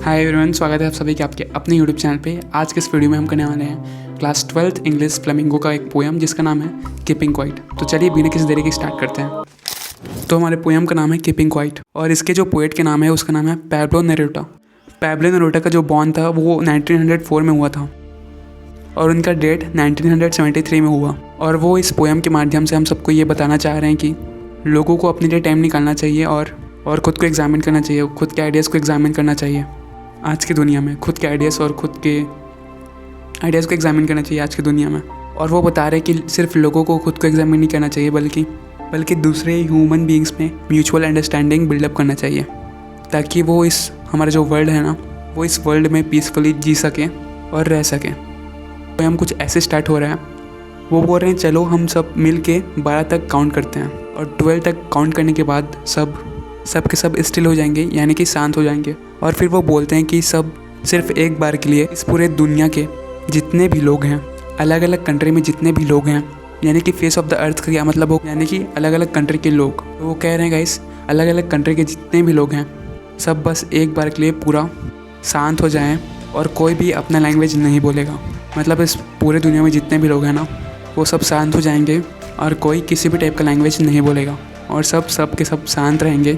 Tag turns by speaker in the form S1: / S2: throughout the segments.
S1: Hi everyone, स्वागत है आप सभी के आपके अपने यूट्यूब चैनल पे। आज के इस वीडियो में हम करने वाले हैं क्लास 12th इंग्लिश फ्लेमिंगो का एक पोएम जिसका नाम है कीपिंग क्वाइट। तो चलिए बिना किसी देरी के स्टार्ट करते हैं। तो हमारे पोएम का नाम है कीपिंग क्वाइट और इसके जो पोएट के नाम है उसका नाम है पैब्लो नेरूदा। पैब्लो नेरूदा का जो बॉर्न था वो 1904 में हुआ था और उनका डेट 1973 में हुआ। और वो इस पोएम के माध्यम से हम सबको ये बताना चाह रहे हैं कि लोगों को अपने लिए टाइम निकालना चाहिए और खुद को एग्जामिन करना चाहिए, खुद के आइडियाज़ को एग्जामिन करना चाहिए। आज की दुनिया में खुद के आइडियाज़ और खुद के आइडियाज़ को एग्जामिन करना चाहिए आज की दुनिया में। और वो बता रहे कि सिर्फ लोगों को खुद को एग्जामिन नहीं करना चाहिए बल्कि दूसरे ह्यूमन बीइंग्स में म्यूचुअल अंडरस्टैंडिंग बिल्डअप करना चाहिए ताकि वो इस हमारा जो वर्ल्ड है ना वो इस वर्ल्ड में पीसफुली जी सकें और रह सकें। तो हम कुछ ऐसे स्टार्ट हो रहा है। वो बोल रहे हैं चलो हम सब मिल के 12 तक काउंट करते हैं और 12 तक काउंट करने के बाद सब के सब स्टिल हो जाएंगे, यानी कि शांत हो जाएंगे। और फिर वो बोलते हैं कि सब सिर्फ एक बार के लिए इस पूरे दुनिया के जितने भी लोग हैं, अलग अलग कंट्री में जितने भी लोग हैं, यानी कि फेस ऑफ द अर्थ का क्या मतलब हो, यानी कि अलग अलग कंट्री के लोग। तो वो कह रहे हैं गाइस अलग अलग कंट्री के जितने भी लोग हैं सब बस एक बार के लिए पूरा शांत हो जाएं और कोई भी अपना लैंग्वेज नहीं बोलेगा। मतलब इस पूरे दुनिया में जितने भी लोग हैं ना वो सब शांत हो जाएंगे और कोई किसी भी टाइप का लैंग्वेज नहीं बोलेगा और सब के सब शांत रहेंगे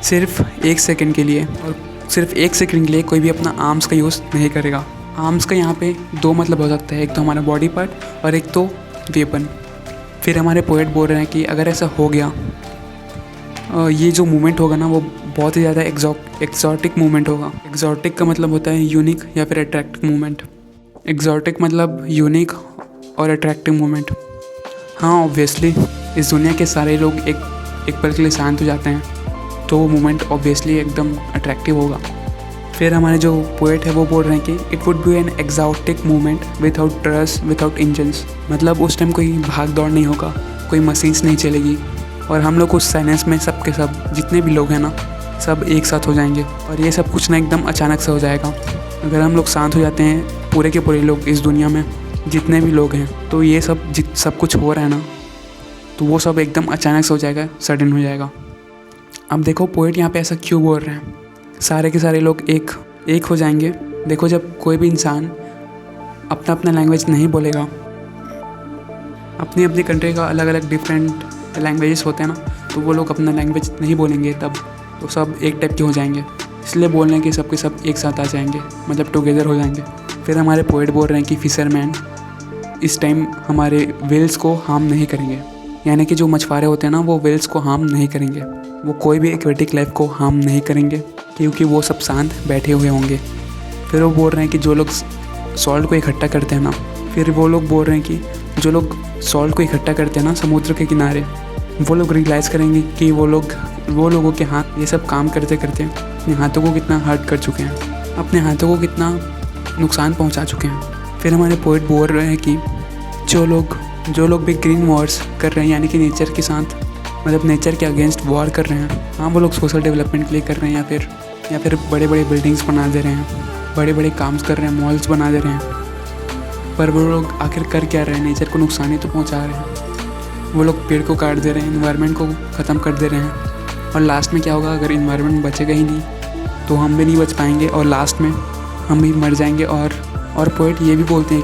S1: सिर्फ एक सेकंड के लिए। और सिर्फ एक सेकंड के लिए कोई भी अपना आर्म्स का यूज़ नहीं करेगा। आर्म्स का यहाँ पे दो मतलब हो सकता है, एक तो हमारा बॉडी पार्ट और एक तो वेपन। फिर हमारे पोएट बोल रहे हैं कि अगर ऐसा हो गया ये जो मूवमेंट होगा ना वो बहुत ही ज़्यादा एक्जॉटिक मूवमेंट होगा। एक्जॉटिक का मतलब होता है यूनिक या फिर अट्रैक्टिव मूवमेंट। एक्जॉटिक मतलब यूनिक और अट्रैक्टिव मूवमेंट। हाँ ऑब्वियसली इस दुनिया के सारे लोग एक पल के लिए शांत हो जाते हैं तो वो मोमेंट ऑब्वियसली एकदम अट्रैक्टिव होगा। फिर हमारे जो पोएट है वो बोल रहे हैं कि it would be an exotic movement without trust without engines. मतलब उस टाइम कोई भाग दौड़ नहीं होगा, कोई मशीन्स नहीं चलेगी और हम लोग उस साइलेंस में सब के सब जितने भी लोग हैं ना सब एक साथ हो जाएंगे। और ये सब कुछ ना एकदम अचानक से हो जाएगा। अगर हम लोग शांत हो जाते हैं पूरे के पूरे लोग इस दुनिया में जितने भी लोग हैं तो ये सब कुछ हो रहा है ना तो वो सब एकदम अचानक से हो जाएगा, सडन हो जाएगा। अब देखो पोएट यहाँ पे ऐसा क्यों बोल रहे हैं, सारे के सारे लोग एक हो जाएंगे। देखो जब कोई भी इंसान अपना अपना लैंग्वेज नहीं बोलेगा, अपनी अपनी कंट्री का अलग अलग डिफरेंट लैंग्वेजेस होते हैं ना तो वो लोग अपना लैंग्वेज नहीं बोलेंगे तब तो सब एक टाइप के हो जाएंगे। इसलिए बोल रहे हैं कि सब के सब एक साथ आ जाएंगे, मतलब टुगेदर हो जाएंगे। फिर हमारे पोएट बोल रहे हैं कि फिशरमैन इस टाइम हमारे वेल्स को हार्म नहीं करेंगे, यानी कि जो मछुआरे होते हैं ना वो वेल्स को हार्म नहीं करेंगे, वो कोई भी एक्वेटिक लाइफ को हार्म नहीं करेंगे क्योंकि वो सब शांत बैठे हुए होंगे। फिर वो बोल रहे हैं कि जो लोग सॉल्ट को इकट्ठा करते हैं ना, फिर वो लोग बोल रहे हैं कि जो लोग सॉल्ट को इकट्ठा करते हैं ना समुद्र के किनारे, वो लोग रियलाइज़ करेंगे कि वो लोगों के हाथ ये सब काम करते करते अपने हाथों को कितना हर्ट कर चुके हैं, अपने हाथों को कितना नुकसान पहुंचा चुके हैं। फिर हमारे पोएट बोल रहे हैं कि जो लोग भी ग्रीन वॉर्स कर रहे हैं, यानी कि नेचर के साथ मतलब नेचर के अगेंस्ट वॉर कर रहे हैं। हाँ वो लोग सोशल डेवलपमेंट के लिए कर रहे हैं या फिर बड़े बड़े बिल्डिंग्स बना दे रहे हैं, बड़े बड़े काम कर रहे हैं, मॉल्स बना दे रहे हैं, पर वो लोग आखिर कर क्या रहे हैं, नेचर को नुकसान ही तो पहुँचा रहे हैं। वो लोग पेड़ को काट दे रहे हैं, इन्वायरमेंट को ख़त्म कर दे रहे हैं और लास्ट में क्या होगा, अगर इन्वायरमेंट बचेगा ही नहीं तो हम भी नहीं बच पाएंगे और लास्ट में हम भी मर जाएंगे। और पोएट ये भी बोलते हैं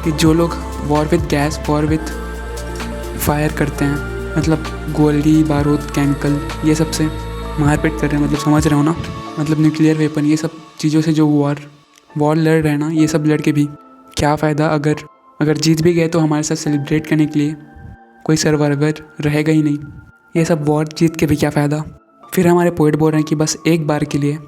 S1: कि जो लोग war with gas, war with fire करते हैं, मतलब गोली बारूद केमिकल ये सब से मारपीट कर रहे हैं, मतलब समझ रहे हो ना, मतलब न्यूक्लियर वेपन ये सब चीज़ों से जो वॉर लड़ रहे हैं ना, ये सब लड़ के भी क्या फ़ायदा। अगर जीत भी गए तो हमारे साथ सेलिब्रेट करने के लिए कोई सर्वाइवर रहेगा ही नहीं। ये सब वॉर जीत के भी क्या फ़ायदा। फिर हमारे पोएट बोल रहे हैं कि बस एक बार के लिए,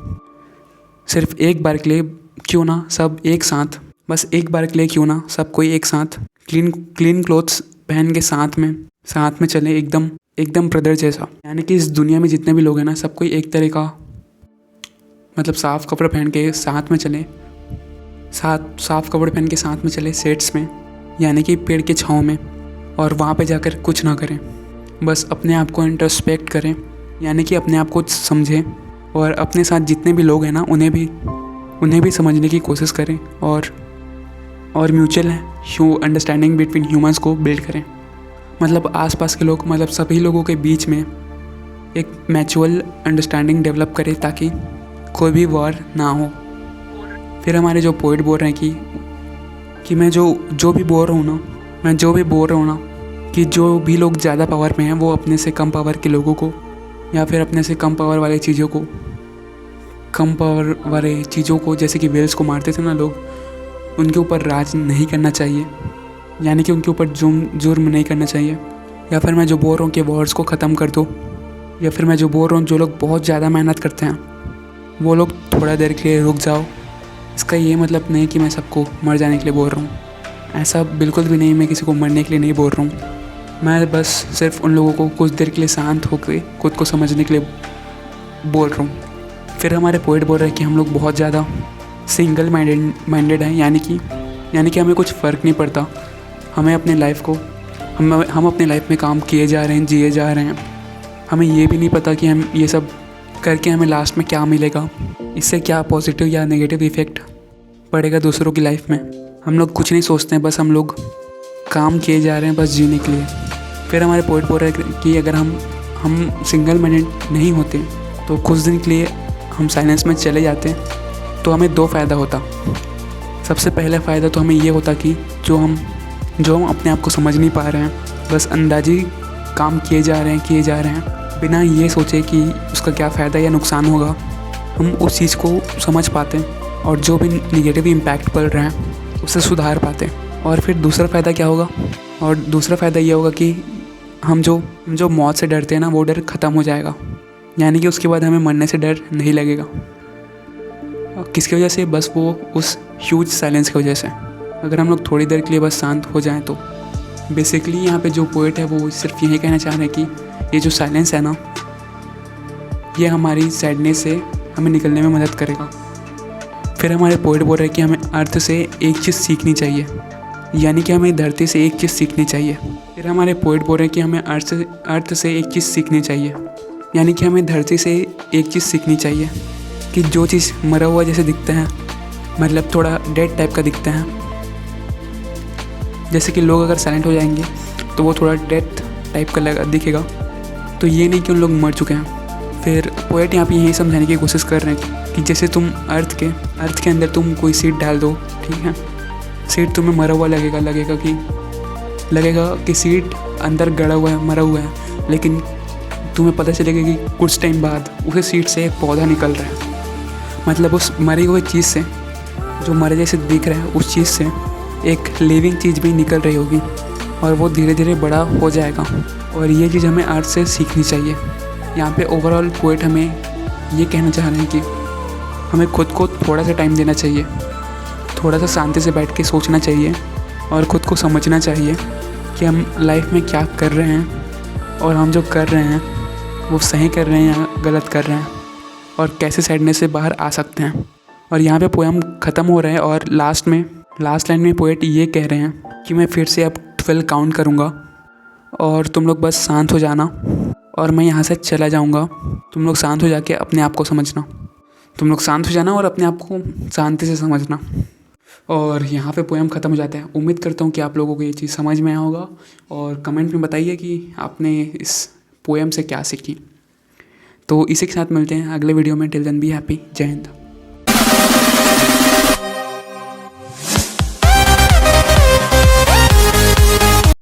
S1: सिर्फ एक बार के लिए क्यों ना सब एक साथ, बस एक बार के लिए क्यों ना सब कोई एक साथ क्लीन क्लोथ्स पहन के साथ में चले, एकदम ब्रदर जैसा। यानी कि इस दुनिया में जितने भी लोग हैं ना सब कोई एक तरह का मतलब साफ़ कपड़े पहन के साथ में चले, साफ़ कपड़े पहन के साथ में चले सेट्स में, यानी कि पेड़ के छाँव में, और वहाँ पे जाकर कुछ ना करें, बस अपने आप को इंट्रोस्पेक्ट करें, यानी कि अपने आप को समझें और अपने साथ जितने भी लोग हैं ना उन्हें भी समझने की कोशिश करें और म्यूचुअल अंडरस्टैंडिंग बिटवीन ह्यूमंस को बिल्ड करें। मतलब आसपास के लोग, मतलब सभी लोगों के बीच में एक म्यूचुअल अंडरस्टैंडिंग डेवलप करें ताकि कोई भी वॉर ना हो। फिर हमारे जो पोइट बोल रहे हैं कि मैं जो भी बोल रहा हूँ ना, मैं जो भी बोल रहा हूँ ना, कि जो भी लोग ज़्यादा पावर में हैं वो अपने से कम पावर के लोगों को, या फिर अपने से कम पावर वाले चीज़ों को, कम पावर वाले चीज़ों को जैसे कि वेल्स को मारते थे ना लोग, उनके ऊपर राज नहीं करना चाहिए, यानी कि उनके ऊपर जुर्म नहीं करना चाहिए। या फिर मैं जो बोल रहा हूँ कि वॉर्स को ख़त्म कर दो, या फिर मैं जो बोल रहा हूँ जो लोग बहुत ज़्यादा मेहनत करते हैं वो लोग थोड़ा देर के लिए रुक जाओ। इसका ये मतलब नहीं कि मैं सबको मर जाने के लिए बोल रहा हूँ, ऐसा बिल्कुल भी नहीं। मैं किसी को मरने के लिए नहीं बोल रहा हूँ, मैं बस सिर्फ उन लोगों को कुछ देर के लिए शांत होकर खुद को समझने के लिए बोल रहा हूँ। फिर हमारे पोइट बोल रहे हैं कि हम लोग बहुत ज़्यादा सिंगल माइंडेड हैं, यानी कि हमें कुछ फ़र्क नहीं पड़ता। हमें अपने लाइफ को हम अपने लाइफ में काम किए जा रहे हैं, जिए जा रहे हैं। हमें ये भी नहीं पता कि हम ये सब करके हमें लास्ट में क्या मिलेगा, इससे क्या पॉजिटिव या नेगेटिव इफ़ेक्ट पड़ेगा दूसरों की लाइफ में। हम लोग कुछ नहीं सोचते हैं, बस हम लोग काम किए जा रहे हैं बस जीने के लिए। फिर हमारे पोइट बोल रहे हैं कि अगर हम सिंगल माइंडेड नहीं होते तो कुछ दिन के लिए हम साइलेंस में चले जाते तो हमें दो फ़ायदा होता। सबसे पहला फ़ायदा तो हमें ये होता कि जो हम अपने आप को समझ नहीं पा रहे हैं, बस अंदाजी काम किए जा रहे हैं बिना ये सोचे कि उसका क्या फ़ायदा या नुकसान होगा, हम उस चीज़ को समझ पाते हैं और जो भी निगेटिव इम्पैक्ट पड़ रहे हैं उसे सुधार पाते हैं। और फिर दूसरा फ़ायदा क्या होगा, और दूसरा फ़ायदा ये होगा कि हम जो मौत से डरते हैं ना, वो डर ख़त्म हो जाएगा, यानी कि उसके बाद हमें मरने से डर नहीं लगेगा। किसकी वजह से? बस वो उस ह्यूज साइलेंस की वजह से। अगर हम लोग थोड़ी देर के लिए बस शांत हो जाएं तो बेसिकली यहाँ पे जो पोइट है वो सिर्फ यही कहना चाह रहे हैं कि ये जो साइलेंस है ना, ये हमारी सैडनेस से हमें निकलने में मदद करेगा। फिर हमारे पोइट बोल रहे हैं कि हमें अर्थ से एक चीज़ सीखनी चाहिए, यानी कि हमें धरती से एक चीज़ सीखनी चाहिए। फिर हमारे पोइट बोल रहे हैं कि हमें अर्थ से एक चीज़ सीखनी चाहिए, यानी कि हमें धरती से एक चीज़ सीखनी चाहिए कि जो चीज़ मरा हुआ जैसे दिखता है, मतलब थोड़ा डेड टाइप का दिखता है, जैसे कि लोग अगर साइलेंट हो जाएंगे तो वो थोड़ा डेथ टाइप का दिखेगा, तो ये नहीं कि उन लोग मर चुके हैं। फिर पोएट यहाँ पे यही समझाने की कोशिश कर रहे हैं कि जैसे तुम अर्थ के अंदर तुम कोई सीड डाल दो, ठीक है, सीड तुम्हें मरा हुआ लगेगा कि सीड अंदर गड़ा हुआ है, मरा हुआ है, लेकिन तुम्हें पता चलेगा कि कुछ टाइम बाद उस सीड से एक पौधा निकल रहा है। मतलब उस मरी हुई चीज़ से, जो मरे जैसे दिख रहा है, उस चीज़ से एक लिविंग चीज़ भी निकल रही होगी और वो धीरे धीरे बड़ा हो जाएगा। और ये चीज़ हमें अर्थ से सीखनी चाहिए। यहाँ पे ओवरऑल पोएट हमें ये कहना चाह रहे हैं कि हमें खुद को थोड़ा सा टाइम देना चाहिए, थोड़ा सा शांति से बैठ के सोचना चाहिए और ख़ुद को समझना चाहिए कि हम लाइफ में क्या कर रहे हैं और हम जो कर रहे हैं वो सही कर रहे हैं या गलत कर रहे हैं, और कैसे सैडनेस से बाहर आ सकते हैं। और यहाँ पे पोएम ख़त्म हो रहा है और लास्ट लाइन में पोएट ये कह रहे हैं कि मैं फिर से अब 12 काउंट करूँगा और तुम लोग बस शांत हो जाना और मैं यहाँ से चला जाऊँगा। तुम लोग शांत हो जाके अपने आप को समझना, तुम लोग शांत हो जाना और अपने आप को शांति से समझना। और यहाँ पे पोएम ख़त्म हो जाता है। उम्मीद करता हूँ कि आप लोगों को ये चीज़ समझ में आया होगा और कमेंट में बताइए कि आपने इस पोएम से क्या सीखी। तो इसी के साथ मिलते हैं अगले वीडियो में। Till then be happy. जय हिंद।